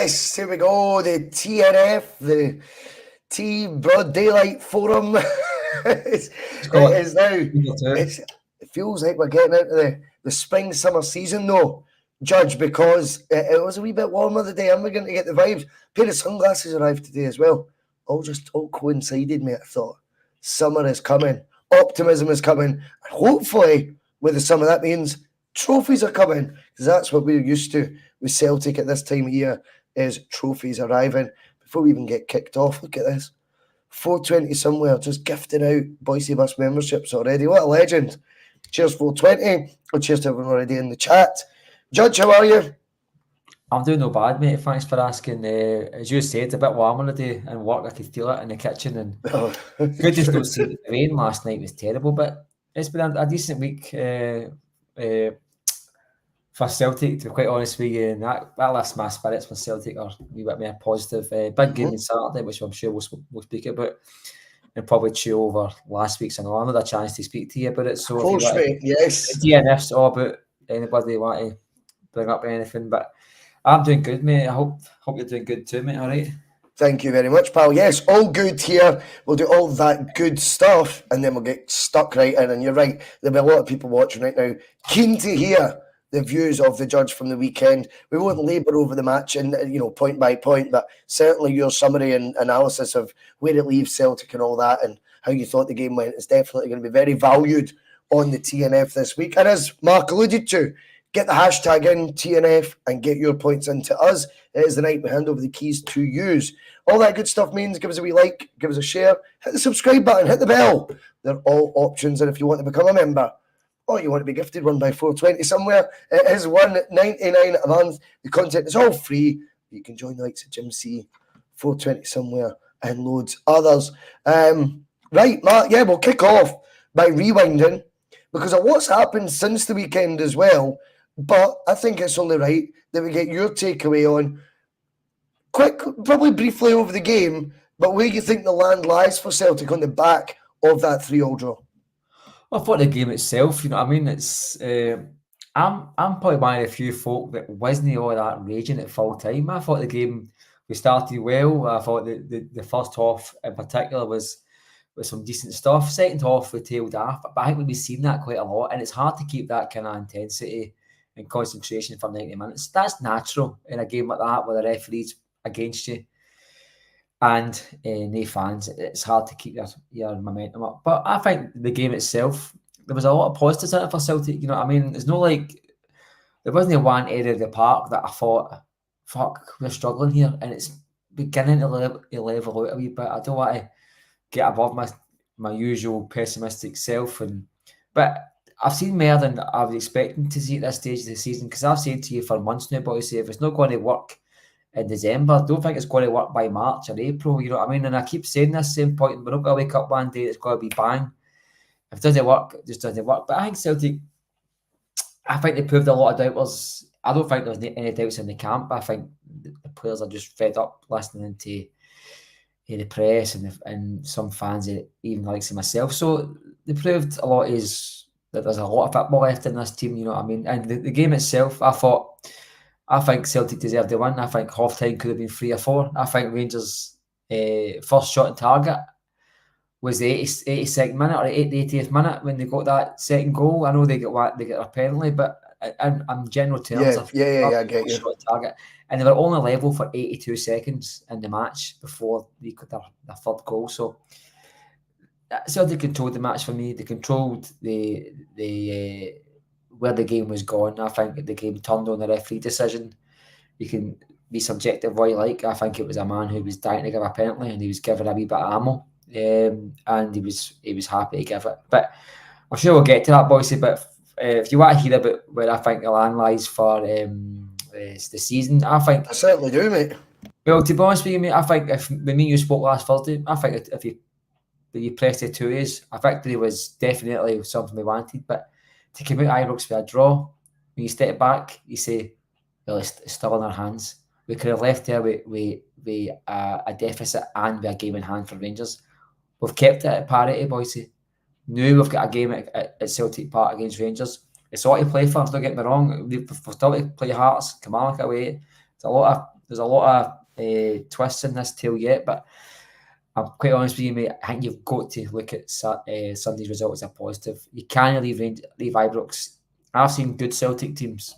yes, here we go. The T.N.F, the Broad Daylight Forum. It feels like we're getting into the spring summer season though, Judge, because it was a wee bit warmer today and we're going to get the vibes. A pair of sunglasses arrived today as well. All coincided, mate. I thought summer is coming, optimism is coming, and hopefully with the summer that means trophies are coming, because that's what we're used to with Celtic at this time of year, is trophies arriving before we even get kicked off. Look at this. 420 somewhere, just gifting out Bhoycie Bus memberships already. What a legend. Cheers 420. Oh, cheers to everyone already in the chat. Judge, how are you? I'm doing no bad, mate. Thanks for asking. As you said, a bit warmer today and work. I could feel it in the kitchen, and good just don't see the rain last night was terrible, but it's been a decent week for Celtic, to be quite honest with you, and that lifts my spirits for Celtic are a wee bit more positive. Big game on Saturday, which I'm sure we'll speak about, and probably chew over last week's. I know I had a chance to speak to you about it. So of course, mate, yes. T.N.F's all about anybody want to bring up anything, but I'm doing good, mate. I hope you're doing good too, mate. All right. Thank you very much, pal. Yes, all good here. We'll do all that good stuff, and then we'll get stuck right in. And you're right, there'll be a lot of people watching right now, keen to hear the views of the Judge from the weekend. We won't labour over the match and point by point, but certainly your summary and analysis of where it leaves Celtic and all that, and how you thought the game went, is definitely going to be very valued on the T.N.F this week. And as Mark alluded to, get the hashtag in T.N.F and get your points into us. It is the night we hand over the keys to use. All that good stuff means give us a wee like, give us a share, hit the subscribe button, hit the bell. They're all options. And if you want to become a member, or you want to be gifted one by 420 somewhere, it is $1.99 a month. The content is all free. You can join the likes of Jim C, 420 somewhere, and loads others. Right, Mark, yeah, we'll kick off by rewinding, because of what's happened since the weekend as well. But I think it's only right that we get your takeaway on, probably briefly over the game, but where you think the land lies for Celtic on the back of that 3-3 draw. I thought the game itself, you know what I mean? It's I'm probably one of the few folk that wasn't all that raging at full time. I thought the game, we started well. I thought the first half in particular was some decent stuff. Second half we tailed off, but I think we've seen that quite a lot, and it's hard to keep that kind of intensity and concentration for 90 minutes. That's natural in a game like that, where the referee's against you and no fans. It's hard to keep your momentum up. But I think the game itself, there was a lot of positives in it for Celtic. You know what I mean? It's not like there wasn't one area of the park that I thought, fuck, we're struggling here, and it's beginning to level out a wee bit. I don't want to get above my usual pessimistic self, but I've seen more than I was expecting to see at this stage of the season, because I've said to you for months now, boys, if it's not going to work in December, I don't think it's going to work by March or April, you know what I mean? And I keep saying this same point, we're not going to wake up one day, it's going to be bang. If it doesn't work, it just doesn't work. But I think Celtic, I think they proved a lot of doubters. I don't think there's any doubts in the camp. I think the players are just fed up listening to the press and some fans, even like myself. So they proved a lot is that there's a lot of football left in this team, you know what I mean? And the game itself, I think Celtic deserved the win. I think half-time could have been 3 or 4. I think Rangers' first shot on target was the 82nd minute or the 80th minute when they got that second goal. I know they get a penalty, but in general terms, I get you. Shot on target. And they were only level for 82 seconds in the match before they got their third goal. So Celtic controlled the match for me. They controlled the where the game was going. I think the game turned on the referee decision. You can be subjective what you like. I think it was a man who was dying to give a penalty, and he was given a wee bit of ammo, and he was happy to give it. But I'm sure we'll get to that, Bhoycie. But if you want to hear about where I think the land lies for the season, I certainly do, mate. Well, to be honest with you, mate, I think when me and you spoke last Thursday, I think if you pressed the 2 A's, a victory was definitely something we wanted. But to come out Ibrox with a draw, when you step back, you say, well, it's still in our hands. We could have left there with a deficit and with a game in hand for Rangers. We've kept it at parity, Bhoycie. Now we've got a game at Celtic Park against Rangers. It's all to play for, don't get me wrong. We've still to play Hearts, Kilmarnock away. It's a lot of There's a lot of twists in this tale yet, but I'm quite honest with you, mate. I think you've got to look at Sunday's result as a positive. You can't leave Ibrox. I've seen good Celtic teams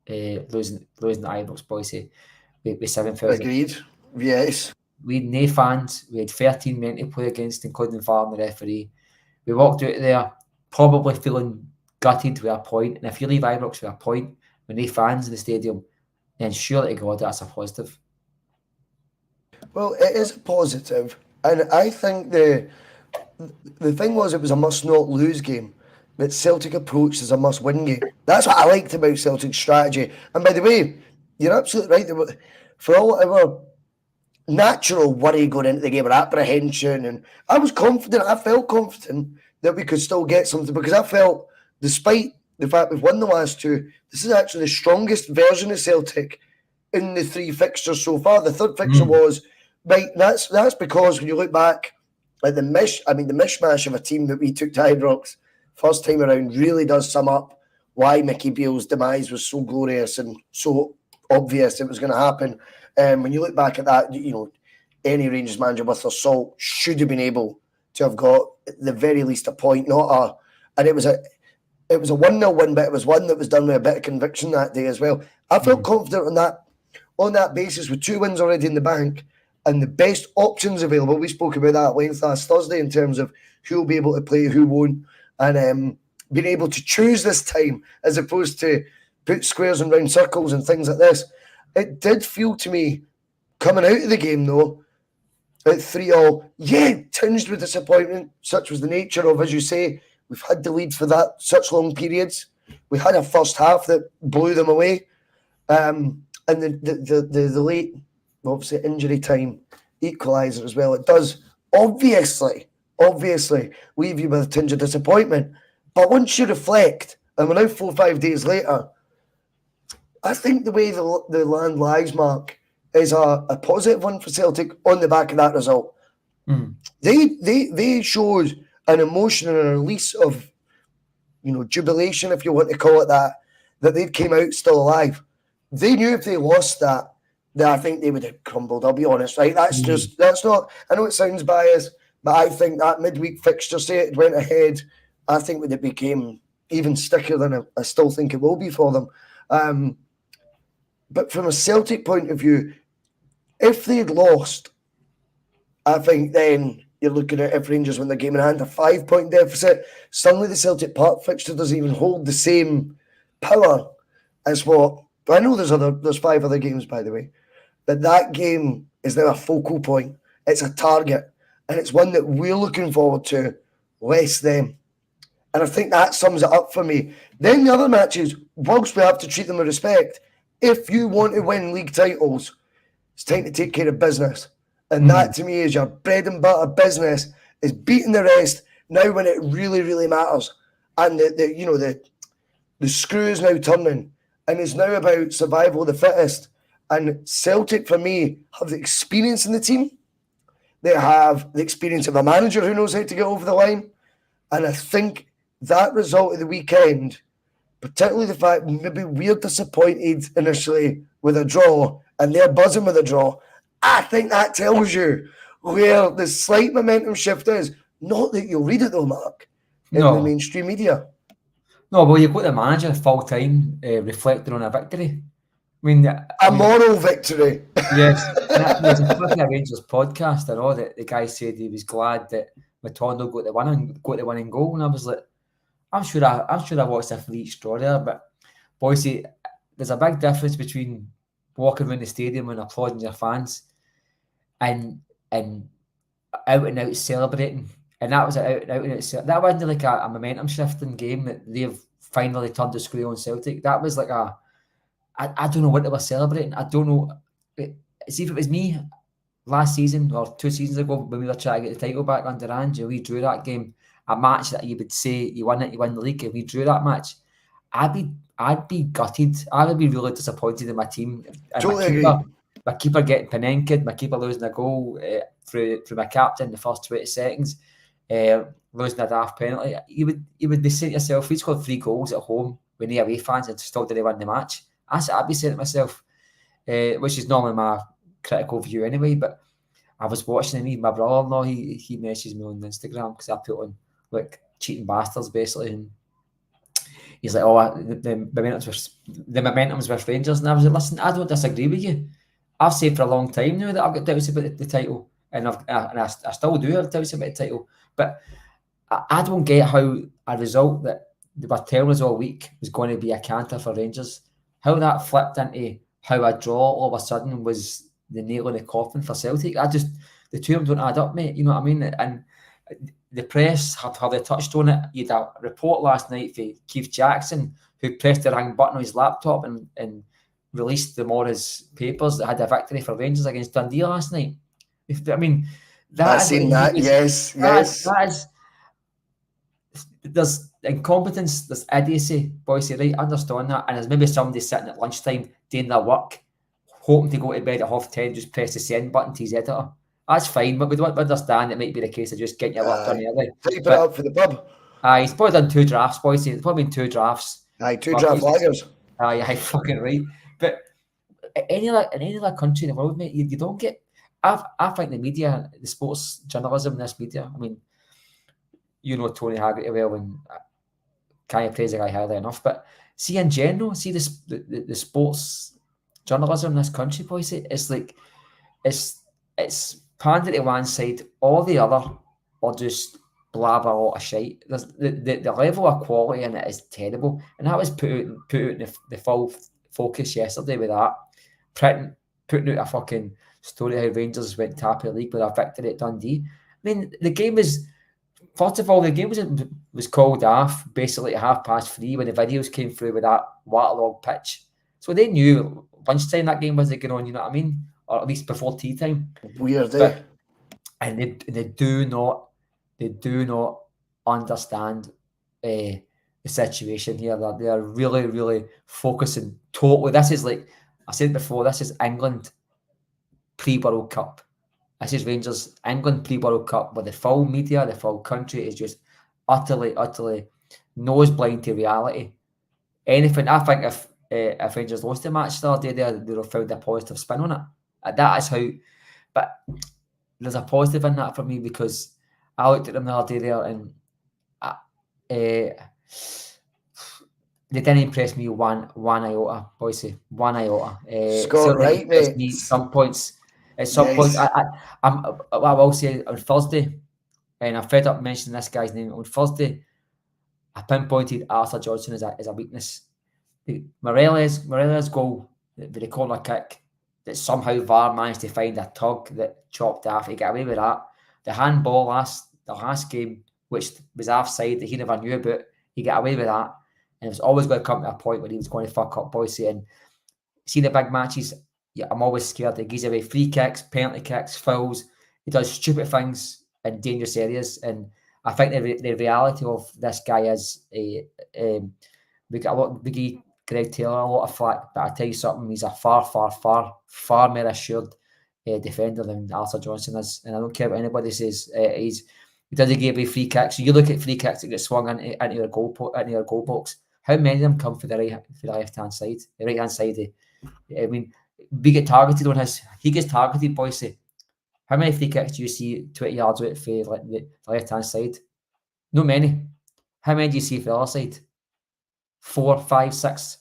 losing to Ibrox, Bhoycie, with 7,000. Agreed. Yes. We had no fans. We had 13 men to play against, including VAR and the referee. We walked out of there probably feeling gutted with a point. And if you leave Ibrox with a point with no fans in the stadium, then surely to God, that's a positive. Well, it is a positive. And I think the thing was it was a must-not-lose game, but Celtic approached as a must-win game. That's what I liked about Celtic's strategy. And by the way, you're absolutely right. For all our natural worry going into the game or apprehension, and I was confident, I felt confident that we could still get something, because I felt, despite the fact we've won the last two, this is actually the strongest version of Celtic in the three fixtures so far. The third fixture was, right, that's because when you look back at the mishmash of a team that we took to Ibrox first time around really does sum up why Mickey Beale's demise was so glorious and so obvious it was going to happen. When you look back at that, any Rangers manager with their salt should have been able to have got at the very least a point, and it was a 1-0 win, but it was one that was done with a bit of conviction that day as well. I felt confident on that basis with 2 wins already in the bank and the best options available. We spoke about that at length last Thursday in terms of who will be able to play, who won't, and being able to choose this time as opposed to put squares and round circles and things like this. It did feel to me, coming out of the game though, at 3-3, tinged with disappointment. Such was the nature of, as you say, we've had the lead for such long periods. We had a first half that blew them away. And the late, obviously, injury time equaliser as well. It does obviously leave you with a tinge of disappointment. But once you reflect, and we're now 4 or 5 days later, I think the way the land lies, Mark, is a positive one for Celtic on the back of that result. They showed an emotion and a release of, jubilation, if you want to call it that they came out still alive. They knew if they lost that I think they would have crumbled. I'll be honest, right? That's not. I know it sounds biased, but I think that midweek fixture, say it went ahead, I think it became even stickier than I still think it will be for them. But from a Celtic point of view, if they'd lost, I think then you're looking at, if Rangers win the game in hand, a 5-point deficit. Suddenly the Celtic Park fixture doesn't even hold the same power as what. I know there's 5 other games, by the way, but that game is now a focal point. It's a target, and it's one that we're looking forward to, less them. And I think that sums it up for me. Then the other matches, whilst we have to treat them with respect, if you want to win league titles, it's time to take care of business. And that, to me, is your bread and butter business, is beating the rest now when it really, really matters. And the screw is now turning, and it's now about survival of the fittest. And Celtic, for me, have the experience in the team. They have the experience of a manager who knows how to get over the line. And I think that result of the weekend, particularly the fact maybe we're disappointed initially with a draw and they're buzzing with a draw, I think that tells you where the slight momentum shift is. Not that you'll read it though, Mark, in the mainstream media. No, well, you've got the manager full time reflecting on a victory. A moral victory. Yes. There's a Rangers podcast, I know that the guy said he was glad that Matondo got the winning goal, and I was like, I'm sure I watched a free each draw there, but Bhoycie, there's a big difference between walking around the stadium and applauding your fans and out and out celebrating. And that was out and out. That wasn't like a momentum shifting game that they've finally turned the screw on Celtic. That was like I don't know what they were celebrating. I don't know. See, if it was me last season or 2 seasons ago when we were trying to get the title back under Ange, we drew that game, a match that you would say you won the league, and we drew that match, I'd be gutted. I would be really disappointed in my team. And totally my keeper getting Penenked, my keeper losing a goal through my captain in the first 20 seconds, losing a daft penalty. You would be saying to yourself, we scored 3 goals at home with no away fans and still didn't win the match. I'd be saying to myself, which is normally my critical view anyway. But I was watching and my brother-in-law, he messaged me on Instagram because I put on like cheating bastards basically, and he's like, "Oh, the momentum's with Rangers," and I was like, "Listen, I don't disagree with you. I've said for a long time now that I've got doubts about the title, and I still do have doubts about the title, but I don't get how a result that they were telling us all week was going to be a canter for Rangers, how that flipped into how a draw all of a sudden was the nail in the coffin for Celtic. The two of them don't add up, mate. You know what I mean? And the press have they touched on it. You had a report last night for Keith Jackson, who pressed the wrong button on his laptop and released the Morris papers that had a victory for Rangers against Dundee last night. I mean, I've seen that. Yes. That is there's incompetence, there's idiocy, Bhoycie, right? I understand that. And there's maybe somebody sitting at lunchtime doing their work, hoping to go to bed at 10:30, just press the send button to his editor. That's fine, but we don't understand it might be the case of just getting your work done early. Type it up for the pub. He's probably done 2 drafts, Bhoycie. It's probably been 2 drafts. 2 draft lagers. Aye, fucking right. But in any other country in the world, mate, you don't get. I think the media, the sports journalism in this media, I mean, you know Tony Haggerty well, and can't praise the guy highly enough. But see, in general, see the sports journalism in this country, Bhoycie, it's like it's pandered to one side, all the other, or just blabber a lot of shite. There's the level of quality in it is terrible, and that was put out in the full focus yesterday with that putting out a fucking story how Rangers went top of the league with a victory at Dundee. I mean, the game was. First of all, the game was called off basically at 3:30 when the videos came through with that waterlogged pitch. So they knew lunchtime that game wasn't going on, you know what I mean? Or at least before tea time. Weird, eh? And they do not understand the situation here. They are really, really focusing totally. This is like, I said before, this is England pre-World Cup. This is Rangers England pre-World Cup, where the full media, the full country is just utterly nose blind to reality. Anything, I think if Rangers lost the match the other day, they would have found a positive spin on it. That is how, but there's a positive in that for me because I looked at them the other day there and they didn't impress me one iota, Bhoycie, one iota. Scott, right, mate. Me at some point, I will say on Thursday, and I'm fed up mentioning this guy's name. On Thursday, I pinpointed Arthur Johnson as a weakness. Morella's goal, the corner kick, that somehow VAR managed to find a tug that chopped off. He got away with that. The handball the last game, which was offside that he never knew about, he got away with that. And it was always going to come to a point where he was going to fuck up Bhoycie. And see the big matches, yeah, I'm always scared. He gives away free kicks, penalty kicks, fouls. He does stupid things in dangerous areas. And I think the reality of this guy is we got a lot. We give Greg Taylor a lot of flack, but I tell you something, he's a far more assured defender than Arthur Johnson is. And I don't care what anybody says. He doesn't give away free kicks. So you look at free kicks that get swung into your goal box. How many of them come for the left-hand side? The right-hand side. I mean, we get targeted on his. He gets targeted, Bhoycie. How many free kicks do you see 20 yards out for the left-hand side? Not many. How many do you see for the other side? 4, 5, 6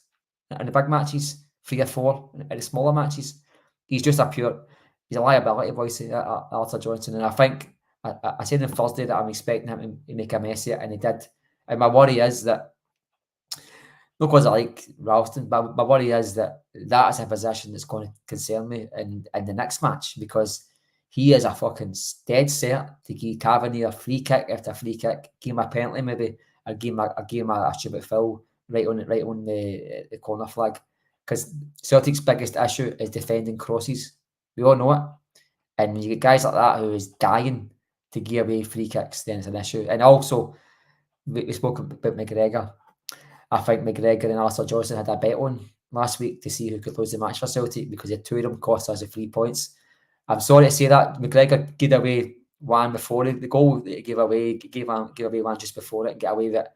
in the big matches. 3 or 4 in the smaller matches. He's just he's a liability, Bhoycie, Arthur Johnson. And I think I said on Thursday that I'm expecting him to make a mess of it, and he did. And my worry is that, not because I like Ralston, but my worry is that is a position that's going to concern me in the next match, because he is a fucking dead set to give Tavernier free kick after free kick, give him a penalty maybe, or give him a stupid foul right on the corner flag. Because Celtic's biggest issue is defending crosses. We all know it. And when you get guys like that who is dying to give away free kicks, then it's an issue. And also, we spoke about McGregor. I think McGregor and Arthur Johnson had a bet on last week to see who could lose the match for Celtic, because the two of them cost us the 3 points. I'm sorry to say that McGregor gave away one before the goal that he gave away one just before it and get away with it.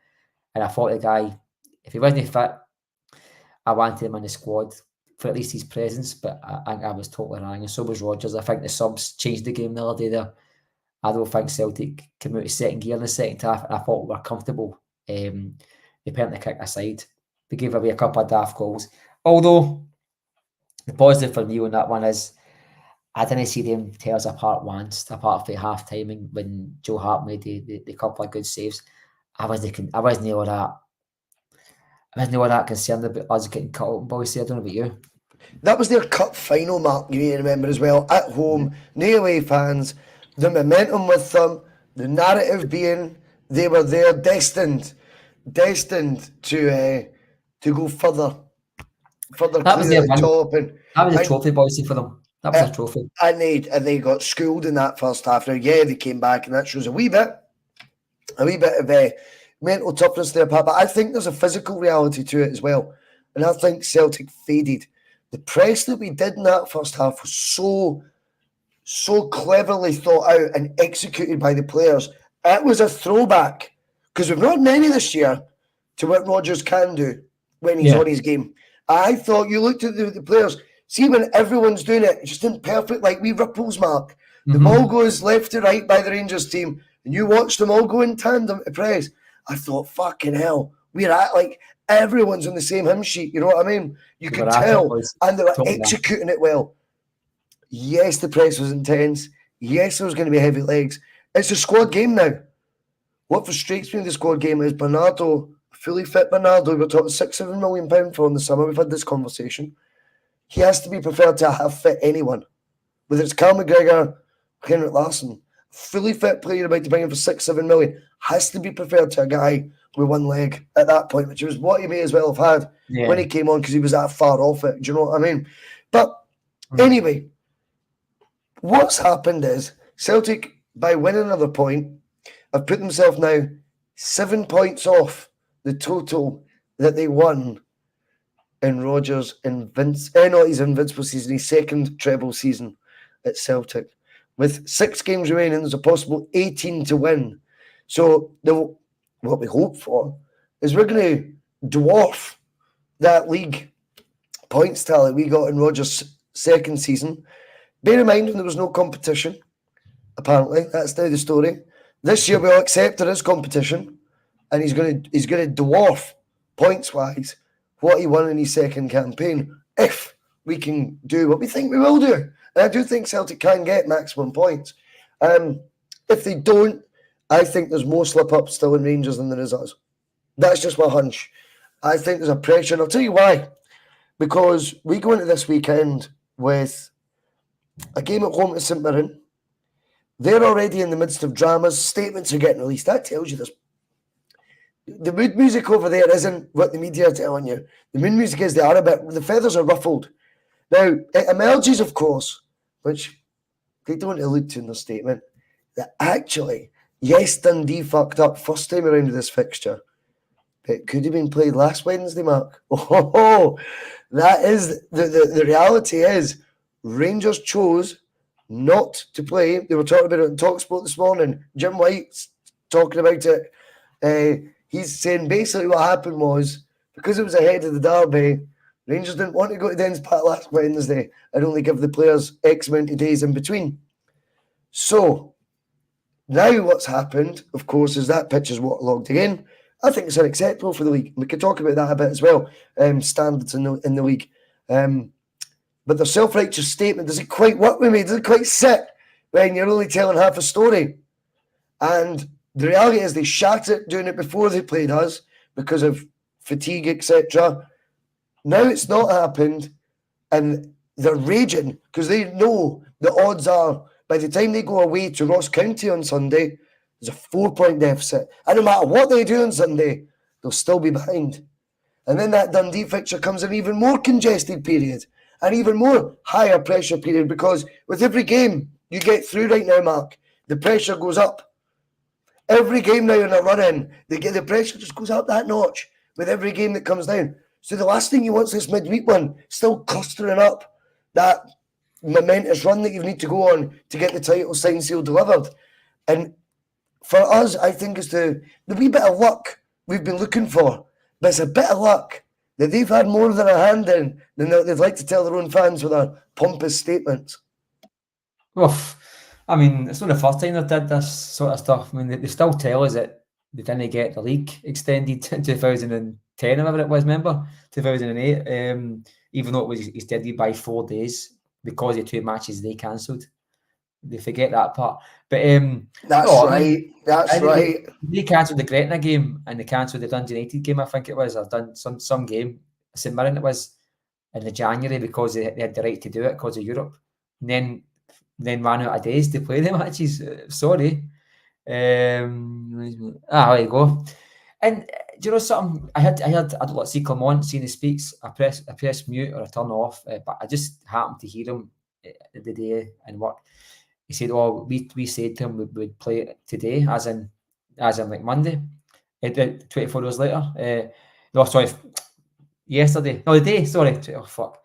And I thought the guy, if he wasn't fit, I wanted him in the squad for at least his presence, but I was totally wrong, and so was Rodgers. I think the subs changed the game the other day there. I don't think Celtic came out of second gear in the second half, and I thought we were comfortable. They penalty kick aside. They gave away a couple of daft goals. Although, the positive for me on that one is I didn't see them tear us apart once, apart from half timing when Joe Hart made the couple of good saves. I wasn't all that concerned about us getting cut out, Bhoycie. I don't know about you. That was their cup final, Mark, you need to remember as well. At home, no away fans, the momentum with them, the narrative being they were there destined to go further That was clear their at the win. top. That was a trophy, Bhoycie, for them. That was a trophy. And they got schooled in that first half. Now, yeah, they came back, and that shows a wee bit of mental toughness there, Pat. But I think there's a physical reality to it as well. And I think Celtic faded. The press that we did in that first half was so cleverly thought out and executed by the players. It was a throwback, because we've not had many this year, to what Rodgers can do when he's on his game. I thought you looked at the players, see when everyone's doing it, just in perfect, like wee ripples, Mark. The ball goes left to right by the Rangers team, and you watch them all go in tandem to press. I thought, fucking hell, we're at like everyone's on the same hymn sheet, you know what I mean? You could tell, and they were executing it well. Yes, the press was intense. Yes, there was going to be heavy legs. It's a squad game now. What frustrates me in the squad game is Bernardo, fully fit Bernardo, we're talking £6-7 million for in the summer. We've had this conversation. He has to be preferred to have fit anyone. Whether it's Cal McGregor, Henrik Larsson, fully fit player about to bring him for £6-7 million has to be preferred to a guy with one leg at that point, which was what he may as well have had when he came on, because he was that far off it. Do you know what I mean? But anyway, what's happened is Celtic, by winning another point, have put themselves now 7 points off the total that they won in Rodgers' his invincible season, his second treble season at Celtic. With 6 games remaining, there's a possible 18 to win. So what we hope for is we're going to dwarf that league points tally we got in Rodgers' second season. Bear in mind, there was no competition, apparently. That's now the story. This year we'll accept there is competition, and he's going to dwarf points-wise what he won in his second campaign if we can do what we think we will do. And I do think Celtic can get maximum points. If they don't, I think there's more slip-ups still in Rangers than there is us. That's just my hunch. I think there's a pressure, and I'll tell you why. Because we go into this weekend with a game at home to St Mirren. They're already in the midst of dramas. Statements are getting released. That tells you this. The mood music over there isn't what the media are telling you. The mood music is the feathers are ruffled. Now, it emerges, of course, which they don't allude to in their statement, that actually, yes, Dundee fucked up first time around with this fixture. But it could have been played last Wednesday, Mark. That is, the reality is, Rangers chose not to play. They were talking about it on TalkSport this morning. Jim White's talking about it. He's saying basically what happened was, because it was ahead of the derby, Rangers didn't want to go to Dens Park last Wednesday and only give the players X amount of days in between. So, now what's happened, of course, is that pitch is waterlogged again. I think it's unacceptable for the league. We could talk about that a bit as well. Standards in the league. But the self-righteous statement doesn't quite work with me. It doesn't quite sit when you're only telling half a story. And the reality is they shat it doing it before they played us because of fatigue, etc. Now it's not happened, and they're raging because they know the odds are by the time they go away to Ross County on Sunday, there's a 4-point deficit. And no matter what they do on Sunday, they'll still be behind. And then that Dundee fixture comes an even more congested period, an even more higher pressure period, because with every game you get through right now, Mark, the pressure goes up. Every game now in a run-in, the pressure just goes up that notch with every game that comes down. So the last thing you want is this midweek one still clustering up that momentous run that you need to go on to get the title signed, sealed, delivered. And for us, I think it's the wee bit of luck we've been looking for. But it's a bit of luck that they've had more than a hand in than they'd like to tell their own fans with their pompous statements. Well, I mean, it's not the first time they've did this sort of stuff. I mean, they still tell us that they didn't get the league extended in 2010 or whatever it was, remember? 2008, even though it was extended by 4 days because of 2 matches they cancelled. They forget that part. But That's no, I right. mean, That's right. They cancelled the Gretna game and they cancelled the Dundee United game, I think it was. I've done some game, St Mirren it was, in the January because they had the right to do it because of Europe. And then ran out of days to play the matches. Sorry. There you go. And do you know something? I don't like see Clement seeing he speaks. I press mute or I turn off, but I just happened to hear him the day and what he said. Oh, we said to him we would play it today, as in like Monday. 24 hours later. No, sorry, yesterday. No, the day. Sorry. Oh fuck.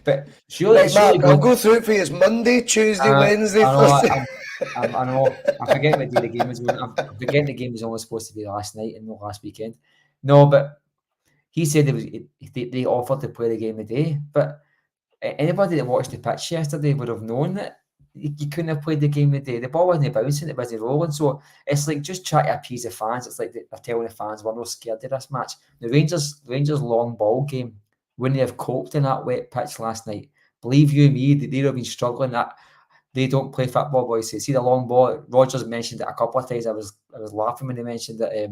But surely, Right, Mark, I'll go through it for you. It's Monday, Tuesday, Wednesday, Thursday. I know. I forget what day the game is. I'm forgetting the game was only supposed to be last night and not last weekend. No, but he said they offered to play the game today. But anybody that watched the pitch yesterday would have known that you couldn't have played the game today. The ball wasn't bouncing, it wasn't rolling. So it's like just try to appease the fans. It's like they're telling the fans we're not scared of this match. The Rangers long ball game, wouldn't they have coped in that wet pitch last night? Believe you me, they'd have been struggling. That they don't play football, boys. See the long ball. Rogers mentioned it a couple of times. I was laughing when they mentioned it.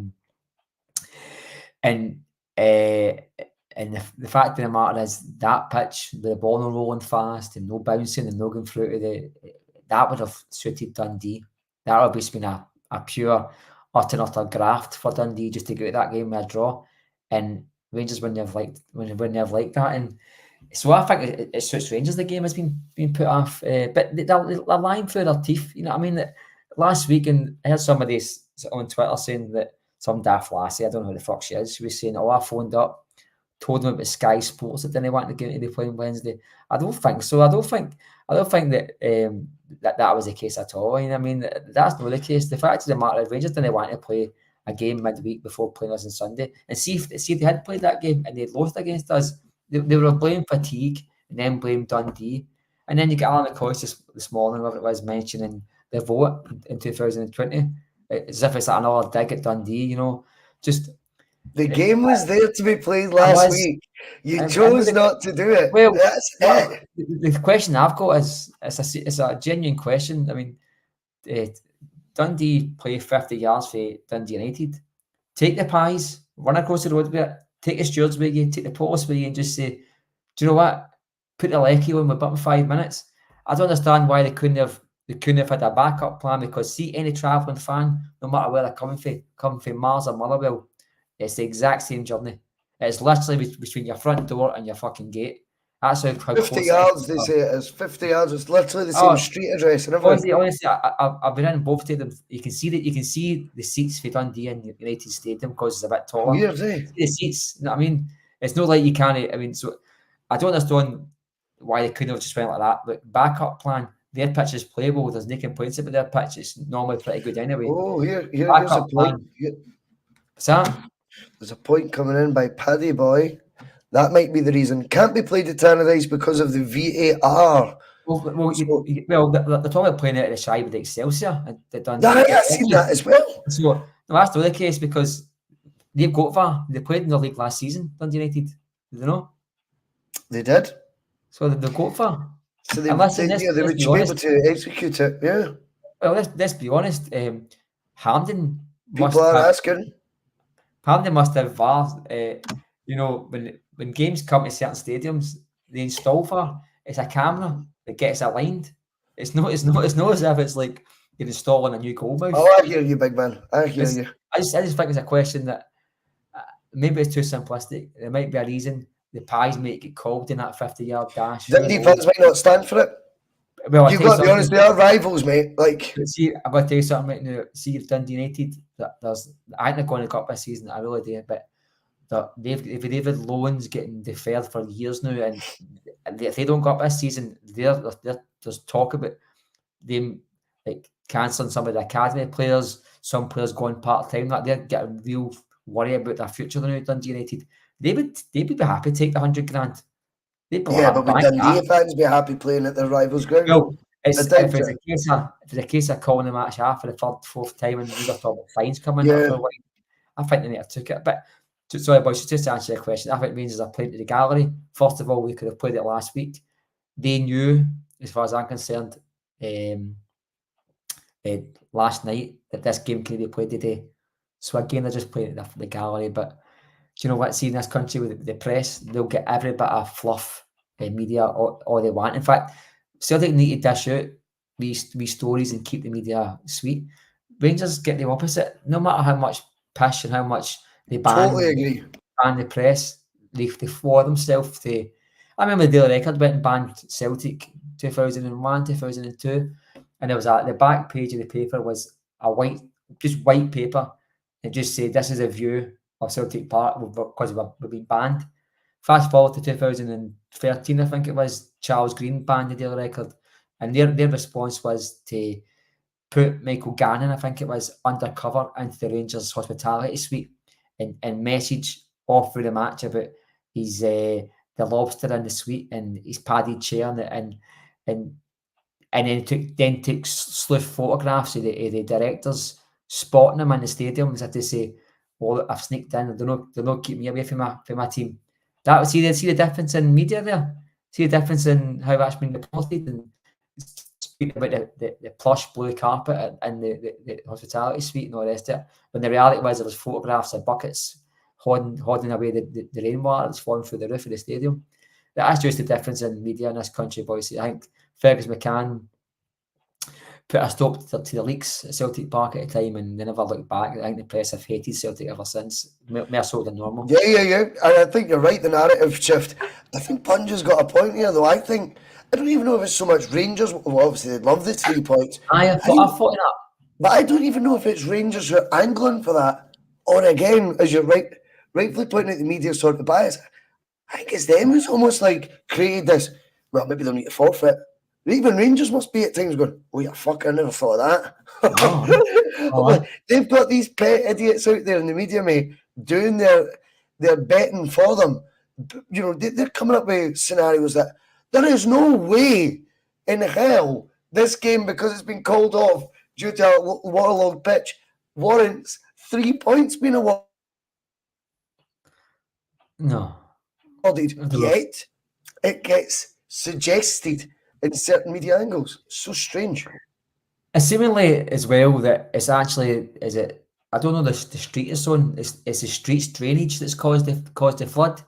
And the fact of the matter is that pitch, the ball no rolling fast and no bouncing and no going through to that would have suited Dundee. That would have just been a pure utter graft for Dundee just to get that game with a draw. And Rangers wouldn't have liked that. And so I think it suits Rangers. The game has been put off, but they're lying through their teeth. You know what I mean? Last week, and I heard somebody on Twitter saying that some daft lassie, I don't know who the fuck she is, she was saying, "Oh, I phoned up, told them about Sky Sports that didn't want to get into the playing Wednesday." I don't think so. I don't think that that was the case at all. And I mean, that's not the case. The fact of the matter is, Rangers didn't want to play a game midweek before playing us on Sunday. And see if they had played that game and they'd lost against us, they were blaming fatigue and then blame Dundee. And then you get Alan McCoy this morning, whatever it was, mentioning the vote in 2020, as if it's like another dig at Dundee, you know. Just the game was there to be played last week. You chose not to do it. Well, that's it. The question I've got is it's a genuine question. I mean, Dundee play 50 yards for Dundee United. Take the pies, run across the road with it, take the stewards with you, take the police with you, and just say, do you know what? Put the lecky on with about 5 minutes. I don't understand why they couldn't have had a backup plan, because see any travelling fan, no matter where they're coming from Mars or Motherwell, it's the exact same journey. It's literally between your front door and your fucking gate. That's how 50 yards, they say it is. 50 yards. It's literally the same street address and everything. Honestly, I've been in both stadiums. You can see the seats for Dundee and United Stadium because it's a bit taller. Weird, eh? The seats, you know what I mean? It's not like you can't. I mean, so I don't understand why they couldn't have just went like that. But backup plan, their pitch is playable. There's no complaints about their pitch. It's normally pretty good anyway. Oh, here's a point. What's that? There's a point coming in by Paddy Boy. That might be the reason. Can't be played at Tannadice because of the VAR. Well, they're talking about playing out of the shy with Excelsior. I've seen that as well. So that's not the case because they've got VAR. They played in the league last season, Dundee United. Did they know? They did. So they've got VAR. So they would be able to execute it, yeah. Well, let's be honest. Hampden must have VAR. You know, when games come to certain stadiums, they install VAR. It's a camera that gets aligned. It's not as if it's like you're installing a new goalmouth. Oh, I hear you, big man. I hear you. I just think it's a question that maybe it's too simplistic. There might be a reason the pies might get called in that 50-yard dash. Dundee fans might not stand for it. Well, you've got to be honest, they are rivals, mate. Like, see, I've got to tell you something right now. See, if Dundee United, I think they're going to go up this season. I really do, but they've had loans getting deferred for years now, and if they don't go up this season, there's talk about them like cancelling some of the academy players, some players going part time. Like they're getting real worry about their future now. Dundee United, They would be happy to take the 100 grand. They'd be Yeah, like, but would bank Dundee that. fans be happy playing at their rivals' ground? Well, I if think it's so. a case of calling the match half for the third, fourth time, and we were talking about fines coming Yeah. up for a while, I think they might have took it. But sorry, boys, just to answer your question, I think Rangers are playing to the gallery. First of all, we could have played it last week. They knew, as far as I'm concerned, last night that this game can be played today. So again, they're just playing it the gallery. But do you know what? See, in this country with the press, they'll get every bit of fluff media all they want. In fact, Celtic need to dish out these stories and keep the media sweet. Rangers get the opposite. No matter how much pish and how much they Totally agree. ban the press, they floor themselves to. I remember the Daily Record went and banned Celtic 2001, 2002, and there was the back page of the paper was just white paper. It just said, "This is a view of Celtic Park because we've been banned." Fast forward to 2013, I think it was, Charles Green banned the Daily Record, and their response was to put Michael Gannon, I think it was, undercover into the Rangers hospitality suite and message all through the match about his the lobster in the suite and his padded chair and then took sleuth photographs of the directors spotting him in the stadium as if to say, "Oh, I've sneaked in. They're not keeping me away from my team." That see the difference in media there. See the difference in how that's been reported and speaking about the plush blue carpet and the hospitality suite and all the rest of it. When the reality was there was photographs of buckets holding away the rainwater that's falling through the roof of the stadium. That's just the difference in media in this country, boys. I think Fergus McCann put a stop to the leaks at Celtic Park at the time and they never looked back. I think the press have hated Celtic ever since, more so than normal. Yeah. And I think you're right, the narrative shift. I think Punch has got a point here, though. I don't even know if it's so much Rangers. Well, obviously, they'd love the 3 points. I thought that. But I don't even know if it's Rangers who are angling for that. Or again, as you're rightfully pointing out the media sort of bias, I think it's them who's almost like created this, well, maybe they'll need to forfeit. Even Rangers must be at times going, "Oh, yeah, fuck, I never thought of that." Like, they've got these pet idiots out there in the media, mate, doing their betting for them. You know, they're coming up with scenarios that there is no way in hell this game, because it's been called off due to a waterlogged pitch, warrants 3 points being awarded. No. Yet it gets suggested in certain media angles. So strange. Seemingly as well that it's actually, I don't know the street it's on. It's the street's drainage that's caused the flood.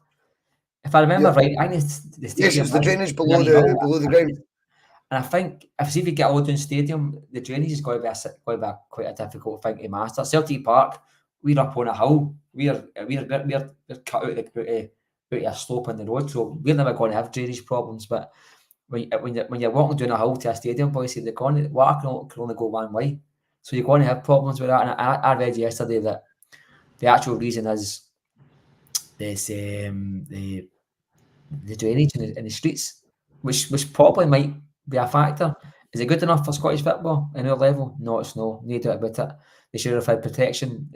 If I remember right, I think the stadium. Yes, it's the drainage below the ground. And I think if you get Oldham Stadium, the drainage is going to be quite a difficult thing to master. Celtic Park, we're up on a hill. We're cut out a slope on the road, so we're never going to have drainage problems. But when you're walking down a hill to a stadium, Bhoycie, the water can only go one way, so you're going to have problems with that. And I read yesterday that the actual reason is this the drainage in the streets, which probably might be a factor. Is it good enough for Scottish football in our level? No, it's no. No doubt about it. They should have had protection.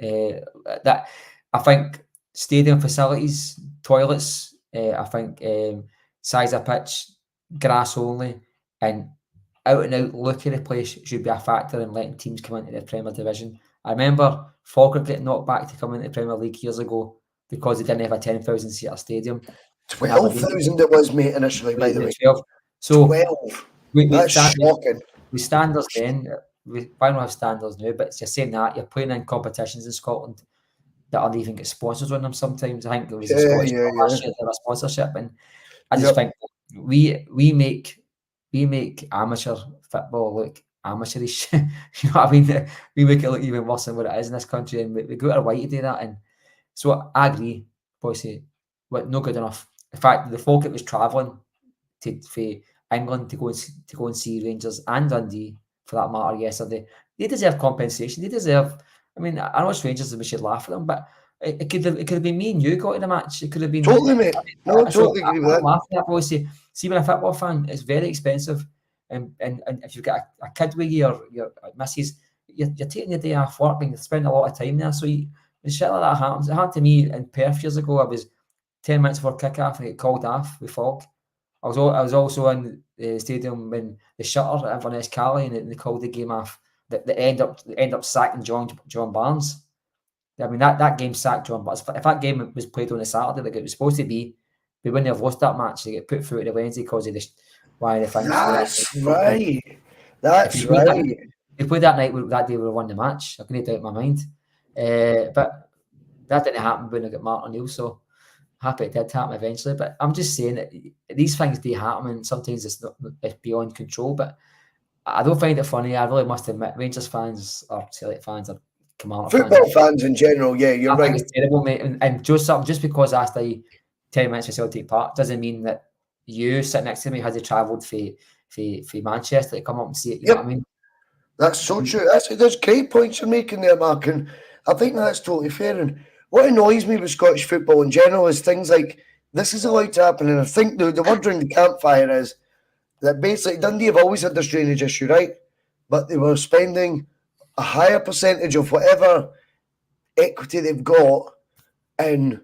That I think stadium facilities, toilets. I think size of pitch, grass only, and out and out look of the place should be a factor in letting teams come into the Premier Division. I remember Falkirk getting knocked back to come into the Premier League years ago because they didn't have a 10,000 seater stadium. 12,000 it was, mate, initially, by the way. 12. So 12. That's shocking. We standards then, we don't have standards now, but you're saying that you're playing in competitions in Scotland that aren't even get sponsors on them sometimes. I think there was a Scottish last year that had a sponsorship, and I just think we make amateur football look amateurish. You know what I mean? We make it look even worse than what it is in this country, and we go out of our way to do that. And so I agree, Bhoycie, but not good enough. In fact, the folk that was travelling for England to go and see Rangers and Dundee, for that matter, yesterday, they deserve compensation. They deserve. I mean, I know it's Rangers and we should laugh at them, but it could have been me and you got in the match. It could have been totally, mate. No, totally agree with that. Laugh at that, Bhoycie. See, when a football fan, it's very expensive, and if you've got a kid with you or your missus, you're taking the day off work and you spend a lot of time there. So when shit like that happens, it happened to me in Perth years ago. 10 minutes before kick-off and get called off with fog. I was also in the stadium when the shutter at Inverness Cali and they called the game off. That end up sacking John Barnes. I mean that game sacked John Barnes. If that game was played on a Saturday like it was supposed to be, we wouldn't have lost that match. They get put through to the Wednesday because of why the things. That's right. That's right. If we played that night, that day we would have won the match. I can doubt in my mind. But that didn't happen when I got Mark O'Neill, so happy it did happen eventually. But I'm just saying that these things do happen, and sometimes it's beyond control. But I don't find it funny. I really must admit, Rangers fans or Celtic fans or football fans in general, yeah, you're right. I think it's terrible, mate. And just because I stay 10 minutes for Celtic Park doesn't mean that you sitting next to me has travelled for Manchester to come up and see it. You know what I mean? That's so true. There's great points you're making there, Mark, and I think that's totally fair. And what annoys me with Scottish football in general is things like this is allowed to happen. And I think the word around the campfire is that basically Dundee have always had this drainage issue, right? But they were spending a higher percentage of whatever equity they've got in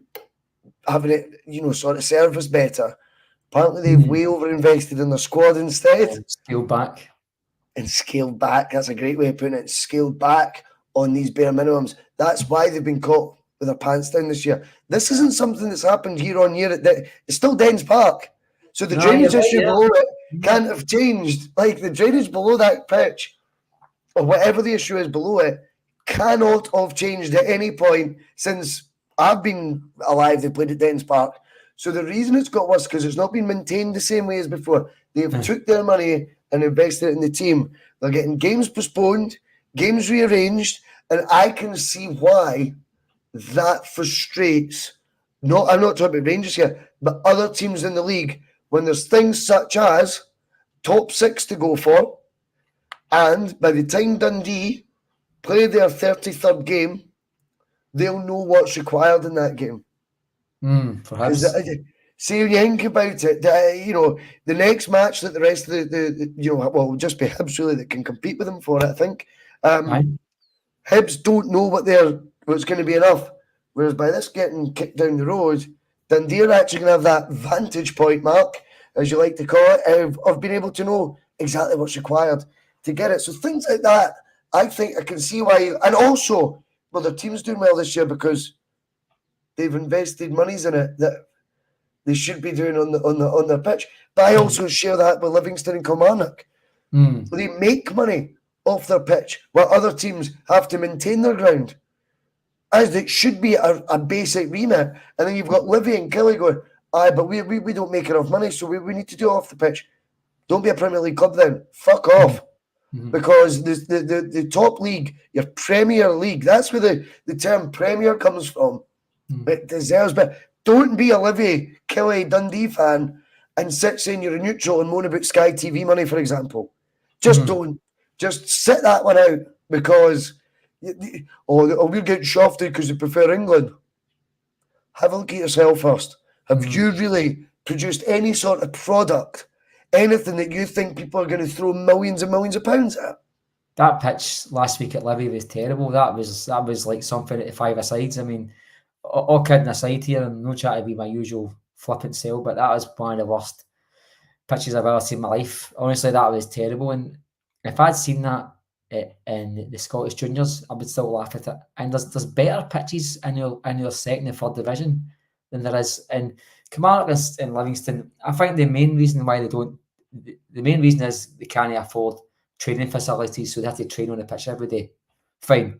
having it, sort of serve us better. Apparently they've way over-invested in their squad instead. Scaled back. And scaled back. That's a great way of putting it. Scaled back on these bare minimums. That's why they've been caught with their pants down this year. This isn't something that's happened year on year. It's still Dens Park. So the drainage issue below it can't have changed. Like the drainage below that pitch, or whatever the issue is below it, cannot have changed at any point since I've been alive. They played at Dens Park. So the reason it's got worse because it's not been maintained the same way as before. They've took their money and invested it in the team. They're getting games postponed, games rearranged, and I can see why that frustrates. I'm not talking about Rangers here, but other teams in the league when there's things such as top 6 to go for, and by the time Dundee play their 33rd game, they'll know what's required in that game. Perhaps. See, when you think about it, the next match that the rest of will just be Hibs really that can compete with them for it, I think. Hibs don't know what's going to be enough. Whereas by this getting kicked down the road, Dundee are actually going to have that vantage point, Mark, as you like to call it, of being able to know exactly what's required to get it. So things like that, I think I can see why. And also, their team's doing well this year because they've invested monies in it that they should be doing on their pitch. But I also share that with Livingston and Kilmarnock. They make money off their pitch, while other teams have to maintain their ground, as it should be a basic remit. And then you've got Livy and Killie going, but we don't make enough money, so we need to do it off the pitch. Don't be a Premier League club then. Fuck off. Because the top league, your Premier League, that's where the term Premier comes from. It deserves, but don't be a Livy, Killie, Dundee fan and sit saying you're a neutral and moan about Sky TV money, for example. Just don't. Just sit that one out because, we're getting shafted because they prefer England. Have a look at yourself first. Have you really produced any sort of product, anything that you think people are going to throw millions and millions of pounds at? That pitch last week at Livy was terrible. That was like something at the five-a-sides. I mean, all kidding aside here, and no trying to be my usual flippant self, but that was one of the worst pitches I've ever seen in my life. Honestly, that was terrible. And if I'd seen that in the Scottish Juniors, I would still laugh at it. And there's better pitches in your second and third division than there is in Kilmarnock and Livingston. I think the main reason why the main reason is they can't afford training facilities, so they have to train on the pitch every day. Fine.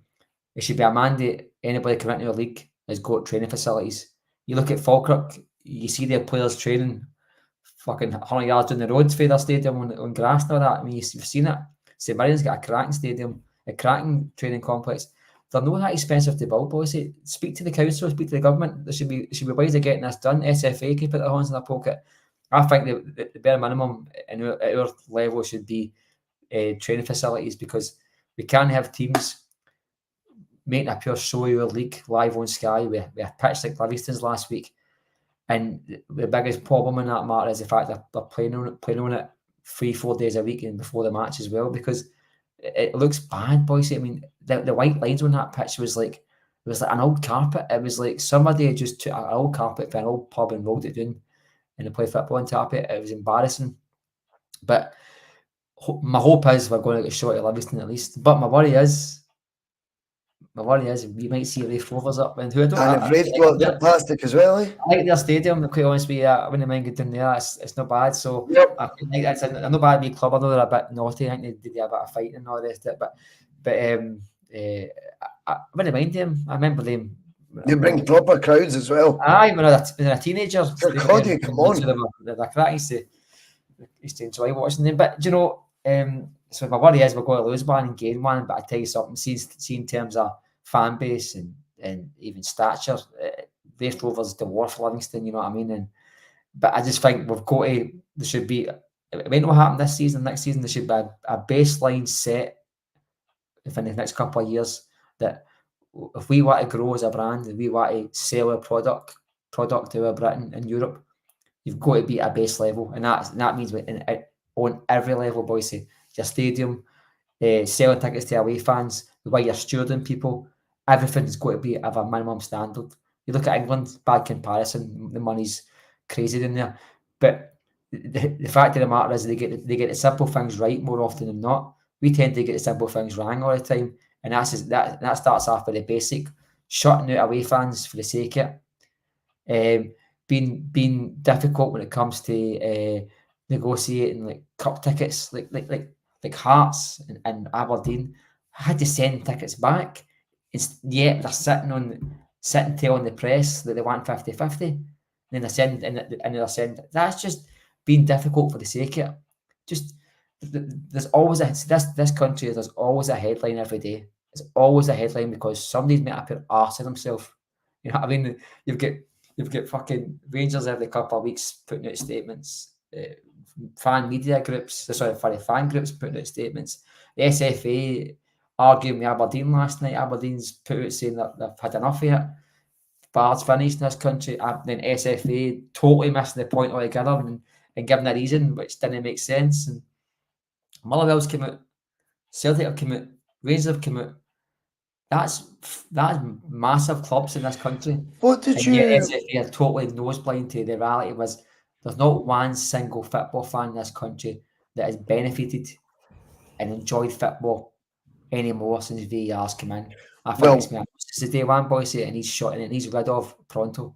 It should be a mandate. Anybody coming into your league has got training facilities. You look at Falkirk, you see their players training fucking 100 yards down the road for their stadium on grass and all that. I mean, you've seen it. St Mirren's got a cracking stadium, a cracking training complex. They're not that expensive to build, Bhoycie. Speak to the council, speak to the government. There should be ways of getting this done. SFA can put their hands in their pocket. I think the bare minimum at our level should be training facilities, because we can't have teams making a pure show of your league live on Sky with a pitch like Livingston's last week. And the biggest problem in that matter is the fact that they're playing on it 3-4 days a week and before the match as well, because it looks bad, Bhoycie. I mean, the white lines on that pitch was like was like an old carpet. It was like somebody had just took an old carpet for an old pub and rolled it down and they play football on top of it. It was embarrassing. But my hope is we're going to get a shot at Livingston at least. But my worry is we might see Raith Rovers up. And who I don't And if Wraith got their plastic as well, eh? I like their stadium, to be quite honest with you. I wouldn't mind getting there. It's not bad. So Yep. I think it's a not bad wee club. I know they're a bit naughty. I think they did a bit of fighting and all the rest of it. But I wouldn't mind them. I remember them. You bring proper crowds as well. Aye, when I was a teenager. Sure, Cody, come on. They're crack. Used to enjoy watching them. But, you know, so my worry is we're going to lose one and gain one. But I tell you something, see in terms of fan base and even stature, Raith Rovers dwarf Livingston, you know what I mean? But I just think we've got to, there should be, it might not happen this season, next season, there should be a baseline set within the next couple of years that if we want to grow as a brand, if we want to sell a product to Britain and Europe, you've got to be at a base level. And that means on every level, Bhoycie, your stadium, selling tickets to away fans, the way you're stewarding people, everything's got to be of a minimum standard. You look at England, bad comparison, the money's crazy in there. But the fact of the matter is they get the simple things right more often than not. We tend to get the simple things wrong all the time. And that starts off with the basic, shutting out away fans for the sake of it. Being difficult when it comes to negotiating like cup tickets, like Hearts and Aberdeen. I had to send tickets back. Yet they're sitting telling the press that they want 50-50. And then they're saying that's just being difficult for the sake of it. Just there's always this country, there's always a headline every day. There's always a headline because somebody's made up their arse of themselves. You know what I mean? You've got fucking Rangers every couple of weeks putting out statements. Fan groups putting out statements. The SFA arguing with Aberdeen last night. Aberdeen's put out saying that they've had enough of it. Bars finished in this country. Then SFA totally missing the point altogether and giving a reason which didn't make sense. And Motherwell's came out, Celtic have come out, Rangers have come out. That's massive clubs in this country. What did you? SFA are totally noseblind to the reality was there's not one single football fan in this country that has benefited and enjoyed football anymore since VAR's come in. I think it's me. This is day one, Bhoycie, and he's shot and he's rid of pronto.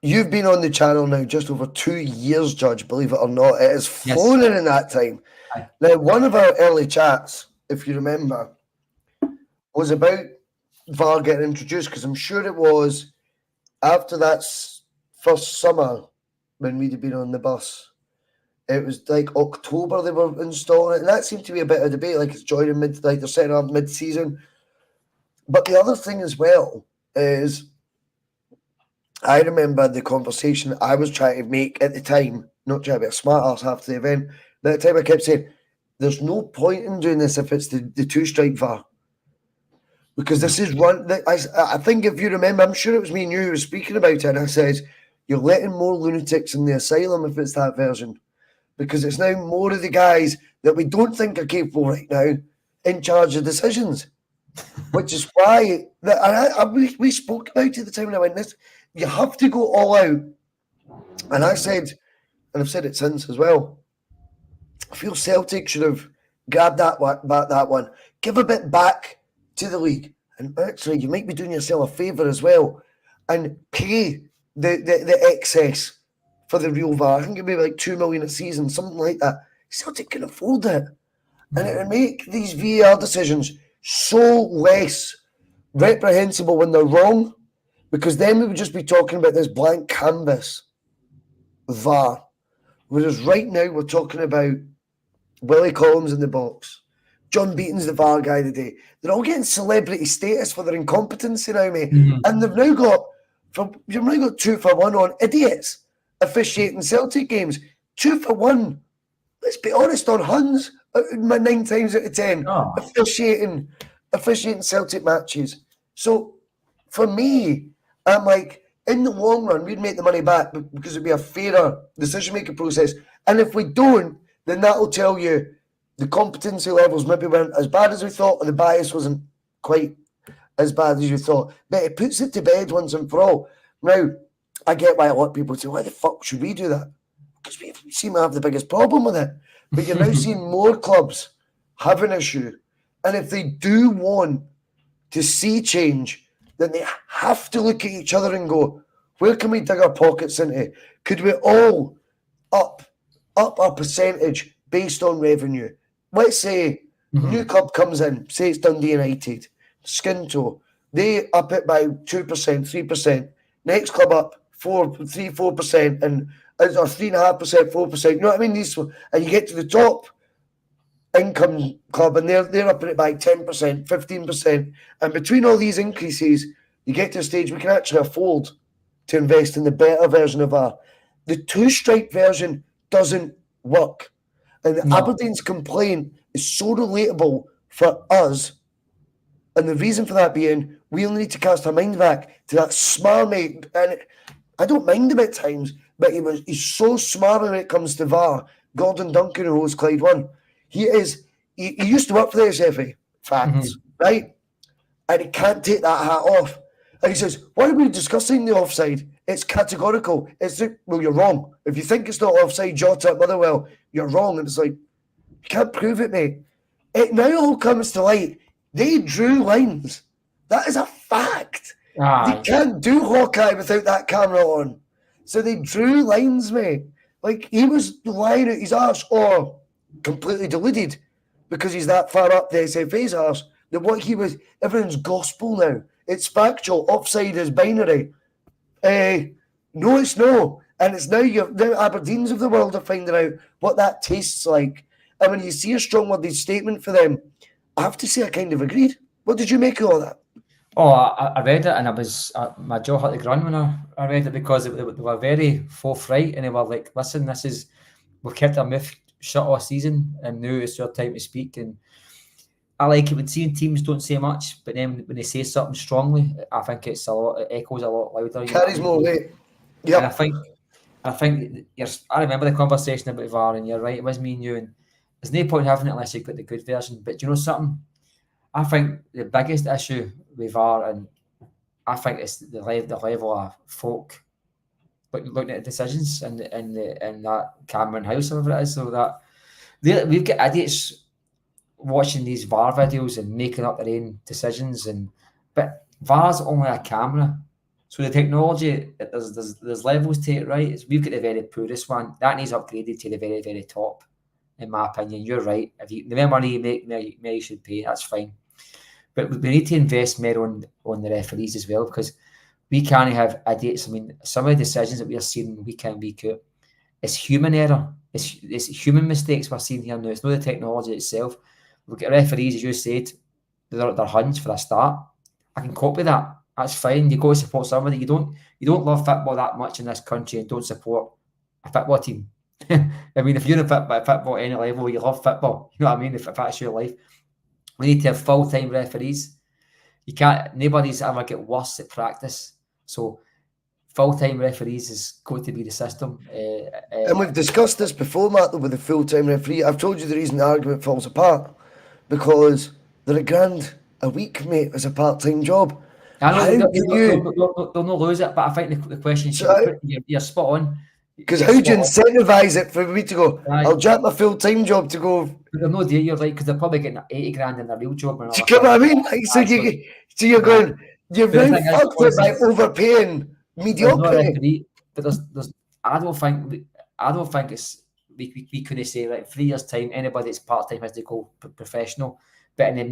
You've been on the channel now just over 2 years, Judge, believe it or not. It has flown in that time. Aye. Now, one of our early chats, if you remember, was about VAR getting introduced, because I'm sure it was after that first summer when we'd have been on the bus. It was like October they were installing it, and that seemed to be a bit of debate, like it's joining like they're setting up mid-season. But the other thing as well is, I remember the conversation I was trying to make at the time, not trying to be a smart ass after the event, but at the time I kept saying, there's no point in doing this if it's the two-strike VAR. Because this is one that I think, if you remember, I'm sure it was me and you who was speaking about it, and I said, you're letting more lunatics in the asylum if it's that version. Because it's now more of the guys that we don't think are capable right now in charge of decisions. Which is why we spoke about it at the time when I went this. You have to go all out. And I said, and I've said it since as well, I feel Celtic should have grabbed that one, give a bit back to the league, and actually you might be doing yourself a favour as well, and pay the excess for the real VAR. I think it'd be like 2 million a season, something like that. Celtic can afford it, and it would make these VAR decisions so less reprehensible when they're wrong, because then we would just be talking about this blank canvas VAR, whereas right now we're talking about Willie Collins in the box, John Beaton's the VAR guy today. They're all getting celebrity status for their incompetency now, mate. Mm-hmm. And you've now got 2 for 1 on idiots officiating Celtic games. 2 for 1. Let's be honest, on Huns, 9 times out of 10, officiating Celtic matches. So for me, I'm like, in the long run, we'd make the money back because it'd be a fairer decision-making process. And if we don't, then that'll tell you the competency levels maybe weren't as bad as we thought, or the bias wasn't quite as bad as you thought, but it puts it to bed once and for all. Now, I get why a lot of people say, why the fuck should we do that? Because we seem to have the biggest problem with it. But you're now seeing more clubs have an issue. And if they do want to see change, then they have to look at each other and go, where can we dig our pockets into? Could we all up our percentage based on revenue? Let's say new club comes in, say it's Dundee United, skin toe, they up it by 2%, 3%. Next club up 4%, and or 3.5%, 4%. You know what I mean? And you get to the top income club, and they're upping it by 10%, 15%. And between all these increases, you get to a stage we can actually afford to invest in the better version of the two-stripe version doesn't work. And Aberdeen's complaint is so relatable for us. And the reason for that being, we only need to cast our mind back to that smarmy, and I don't mind him at times, but he's so smart when it comes to VAR. Gordon Duncan, who hosts Clyde 1. He used to work for the SFA, facts, right? And he can't take that hat off. And he says, why are we discussing the offside? It's categorical. Well, you're wrong. If you think it's not offside, Jota, Motherwell, you're wrong. And it's like, you can't prove it, mate. It now all comes to light. They drew lines. That is a fact. They can't do Hawkeye without that camera on. So they drew lines, mate. Like, he was lying at his arse or completely deluded because he's that far up the SFA's arse that what he was, everything's gospel now. It's factual. Offside is binary. No, it's no. And it's now Aberdeens of the world are finding out what that tastes like. And when you see a strong worded statement for them, I have to say I kind of agreed. What did you make of all that? Oh, I read it, and I was my jaw had to grunt when I read it because they were very forthright, and they were like, "Listen, we've kept our mouth shut all season, and now it's your time to speak." And I like it when seeing teams don't say much, but then when they say something strongly, I think it echoes a lot louder. Carries more weight. Yeah, and I think I remember the conversation about VAR, and you're right, it was me and you, and there's no point having it unless you've got the good version. But do you know something? I think the biggest issue with VAR, and I think it's the level of folk looking at the decisions in that Cameron House, whatever it is, so that we've got idiots watching these VAR videos and making up their own decisions, but VAR's only a camera. So the technology, there's levels to it, right? We've got the very poorest one. That needs upgraded to the very, very top, in my opinion. You're right. If the more money you make, more you should pay. That's fine. But we need to invest more on the referees as well, because we can't have idiots. I mean, some of the decisions that we are seeing week in, week out, it's human error. It's human mistakes we're seeing here now. It's not the technology itself. We've got referees, as you said, they're hunch for a start. I can cope with that. That's fine. You go to support somebody. You don't love football that much in this country and don't support a football team. I mean, if you're in football at any level, you love football. You know what I mean? If that's your life. We need to have full-time referees. Nobody's ever get worse at practice. So full-time referees is going to be the system. And we've discussed this before, Matt, with the full-time referee. I've told you the reason the argument falls apart, because they're £1,000 a week, mate, as a part-time job. I know they'll not lose it, but I think the question you're spot on. Because how do you incentivise it for me to go, I'll jack my full-time job to go... They're no deal, you're right, because they're probably getting 80 grand in their real job. Do you get what I mean? Like, so you're going, you've now fucked it by overpaying mediocrity. But I don't think it's... We couldn't say, like, 3 years' time, anybody that's part-time has to go professional. But in the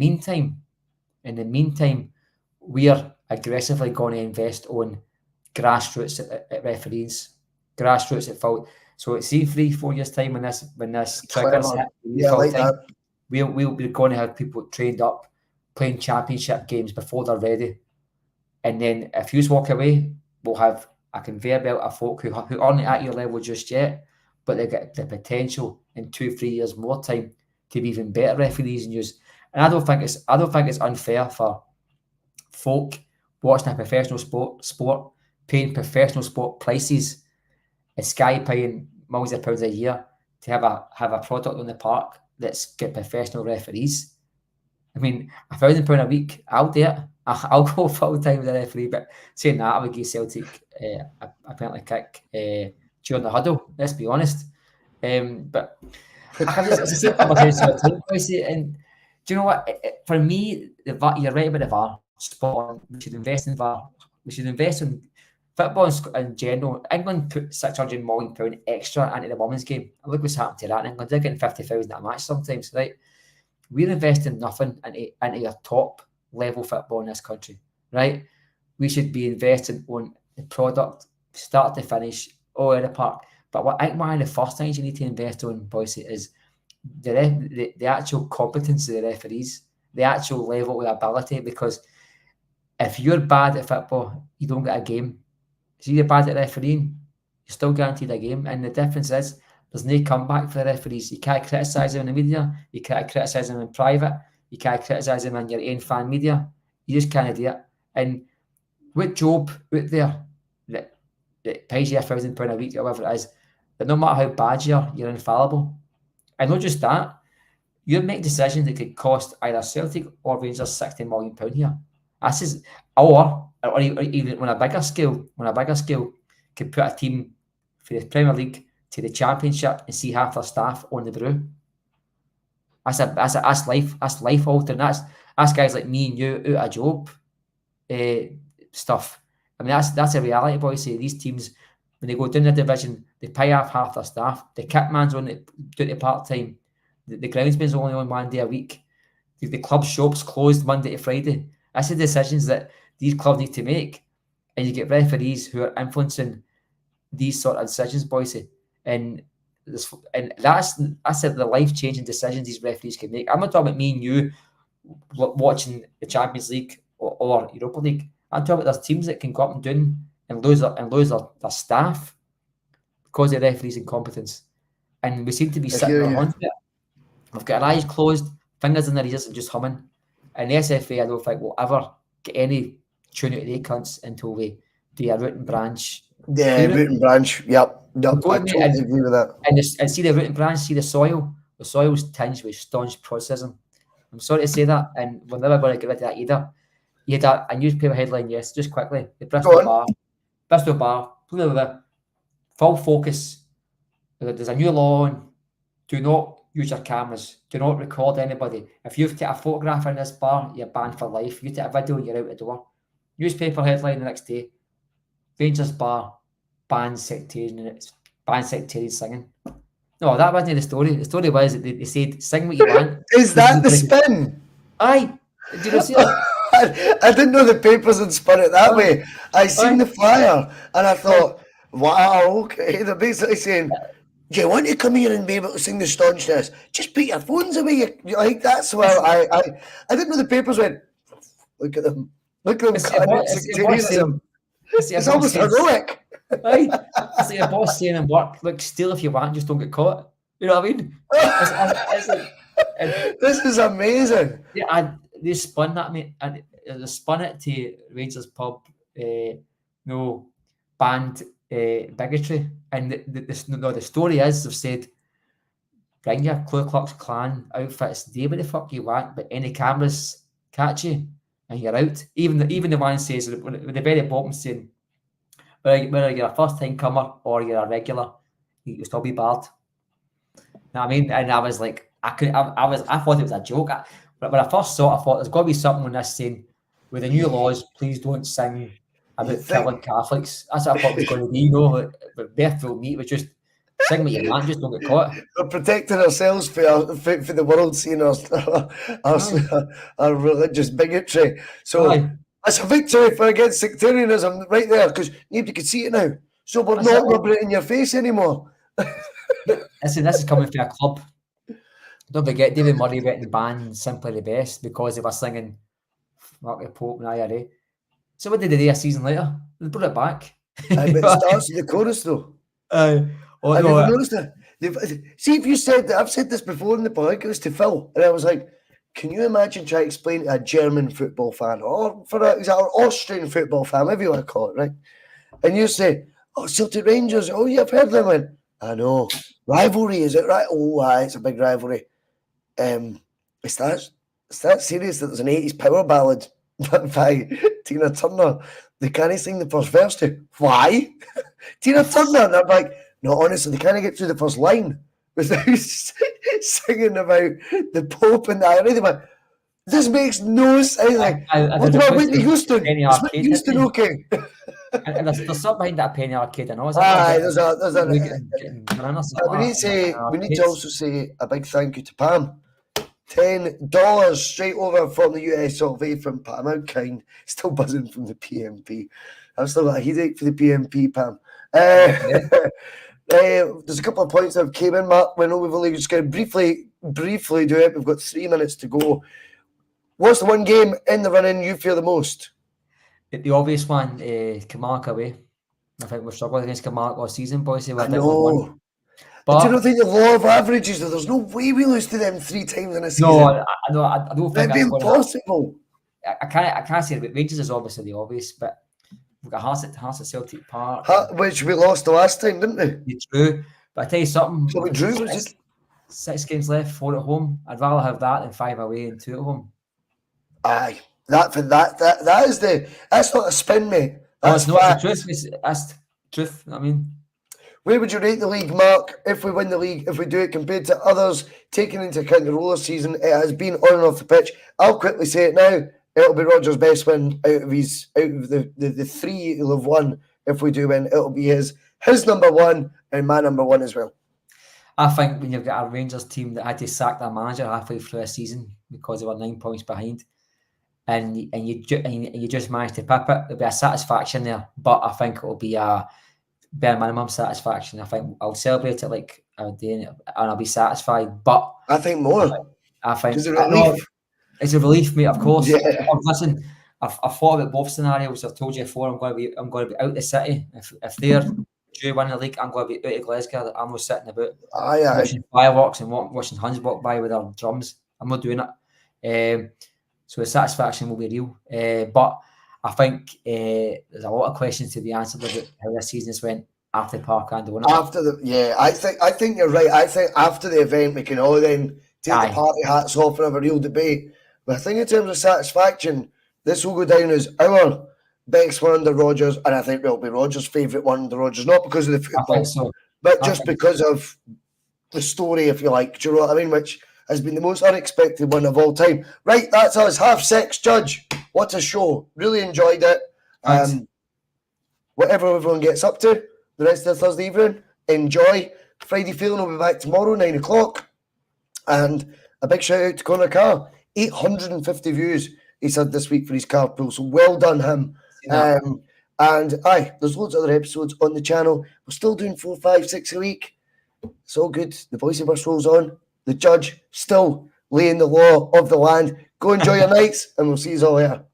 meantime, we are aggressively going to invest on grassroots at referees. Grassroots at fault. So see 3-4 years time when this triggers, like that. We'll be going to have people trained up playing championship games before they're ready, and then if you walk away, we'll have a conveyor belt of folk who aren't at your level just yet, but they get the potential in 2-3 years more time to be even better referees and use. And I don't think it's unfair for folk watching a professional sport paying professional sport prices. And Sky paying millions of pounds a year to have a product on the park that's got professional referees. I mean, £1,000 a week, I'll do it. I'll go full time with the referee, but saying that, I would give Celtic a penalty kick during the huddle. Let's be honest. But because it's the same conversation all the time, Bhoycie, and do you know what? For me, the VAR, you're right about the VAR. Spot on. We should invest in VAR. We should invest in football in general. England put £600 million extra into the women's game. And look what's happened to that in England. They're getting 50,000 a match sometimes, right? We're investing nothing into your top level football in this country, right? We should be investing on the product, start to finish, all in the park. But what I think one of the first things you need to invest on, Bhoycie, is the actual competence of the referees, the actual level of ability. Because if you're bad at football, you don't get a game. If you're bad at refereeing, you're still guaranteed a game. And the difference is there's no comeback for the referees. You can't criticise them in the media. You can't criticise them in private. You can't criticise them in your own fan media. You just can't do it. And what job out there that pays you £1,000 a week or whatever it is, that no matter how bad you are, you're infallible. And not just that, you make decisions that could cost either Celtic or Rangers £60 million here. This is, or even on a bigger scale, could put a team for the Premier League to the Championship and see half their staff on the brew. That's life altering. That's guys like me and you out of job stuff. I mean, that's a reality, Bhoycie. These teams, when they go down the division, they pay off half their staff. The kit man's on it, doing it part time. The groundsman's only on 1 day a week. The club shops closed Monday to Friday. That's the decisions that these clubs need to make. And you get referees who are influencing these sort of decisions, Bhoycie. And that's the life-changing decisions these referees can make. I'm not talking about me and you watching the Champions League or Europa League. I'm talking about there's teams that can go up and down and lose their staff because of referees' incompetence. And we seem to be sitting on it. We've got our eyes closed, fingers in their ears and just humming. And the SFA, I don't think will ever get any tune out of their cunts until we do a root and branch. Yeah, root and branch. Yep. I totally agree with that. And see the root and branch, see the soil. The soil's tinged with staunch processism. I'm sorry to say that, and we're never going to get rid of that either. You had a newspaper headline, yes, just quickly. The Bristol Bar, full focus. There's a new law on, do not use your cameras, do not record anybody. If you've taken a photograph in this bar, you're banned for life. If you take a video, you're out the door. Newspaper headline the next day, Rangers Bar bans sectarian singing. No, that wasn't the story. The story was that they said, sing what you want. Is that the spin? Aye. Did you see that? I didn't know the papers had spun it that way. I seen the flyer and I thought, wow, okay. They're basically saying, do you want to come here and be able to sing the staunchness? Just put your phones away. Like, that's where I didn't know the papers went, look at them. Look at them cutting out sectarianism. It's almost heroic. Right? It's like a boss saying in work, look, steal if you want, just don't get caught. You know what I mean? This is amazing. Yeah, they spun that, mate. And they spun it to Rangers pub, banned bigotry. And the story is, they've said, bring your Ku Klux Klan outfits, do what the fuck you want, but any cameras catch you and you're out. Even the one says, with the very bottom saying, whether you're a first-time comer or you're a regular, you'll still be barred. You know what I mean? And I was like, I thought it was a joke. When I first saw it, I thought there's got to be something on this saying, with the new laws, please don't sing about killing Catholics. That's what I thought it was going to be, but Bethel meat was just sing what you want, just don't get caught. We're protecting ourselves for the world seeing our religious bigotry. So it's a victory for against sectarianism right there, because nobody can see it now. So we're not rubbing it in your face anymore. Listen, this is coming from a club. Don't forget, David Murray went and banned Simply the Best because they were singing Mark the Pope and IRA. So what did they do a season later? They brought it back. But it starts with the chorus though. Have you ever noticed that? See, if you said that, I've said this before in the podcast to Phil, and I was like, can you imagine trying to explain to a German football fan, or for an Austrian football fan, whatever you want to call it, right? And you say, oh, Celtic Rangers, oh, yeah, I've heard them. I went, I know. Rivalry, is it right? Oh, it's a big rivalry. It's that serious that there's an 80s power ballad by Tina Turner. They can't sing the first verse to. Why? Tina Turner. And I'm like, no, honestly, they can't get through the first line without singing about the Pope and the irony. They went, this makes no sense. Like, what about Whitney Houston? Is Whitney Houston okay? And there's something behind that Penny Arcade. I know. Aye, we need to also say a big thank you to Pam. $10 straight over from the US of A from Pam. I'm kind. Still buzzing from the PMP. I've still got a headache for the PMP, Pam. There's a couple of points that have came in, Mark. We know we've only just going to briefly do it. We've got 3 minutes to go. What's the one game in the run-in you fear the most? The obvious one, Kilmarnock away. I think we've struggled against Kilmarnock all season, boys. I know. But do you not think the law of averages, though? There's no way we lose to them 3 times in a season. No, I don't think that'd be impossible. I can't say that. Rangers is obviously the obvious, but we've got Hearts at Celtic Park, which we lost the last time, didn't we? It's true, but I tell you something. So we drew. 6 games left, 4 at home. I'd rather have that than 5 away and 2 at home. Aye, that's not a spin, mate. That's the truth. That's the truth. I mean, where would you rate the league, Mark, if we win the league, if we do it compared to others, taking into account the roller season it has been on and off the pitch? I'll quickly say it now. It'll be Rodgers' best win out of the 3 he'll have won. If we do win, it'll be his number one and my number one as well. I think when you've got a Rangers team that had to sack their manager halfway through a season because they were 9 points behind, and you just managed to pip it, there'll be a satisfaction there. But I think it'll be a bare minimum satisfaction. I think I'll celebrate it like a day and I'll be satisfied. But I think more. I think it's a relief. It's a relief, mate. Of course. Yeah. Listen, I've thought about both scenarios. I've told you before. I'm going to be out the city. If they're due win the league, I'm going to be out of Glasgow. I'm not sitting about watching fireworks and watching Huns walk by with their drums. I'm not doing it. So the satisfaction will be real. But I think there's a lot of questions to be answered about how this season has went after Parkland, won't it? I think you're right. I think after the event we can all then take the party hats off and have a real debate. But I think in terms of satisfaction, this will go down as our best one under Rodgers, and I think it'll be Rodgers' favourite one under Rodgers, not because of the football, but just because of the story, if you like. Do you know what I mean? Which has been the most unexpected one of all time. Right, that's us. 6:30, Judge. What a show. Really enjoyed it. Whatever everyone gets up to the rest of the Thursday evening, enjoy. Friday Feeling will be back tomorrow, 9 o'clock. And a big shout out to Connor Carr. 850 views he said this week for his carpool. So well done him. And there's loads of other episodes on the channel. We're still doing 4, 5, 6 a week. It's all good. The Bhoycie Bus rolls on. The Judge still laying the law of the land. Go enjoy your nights, and we'll see you all later.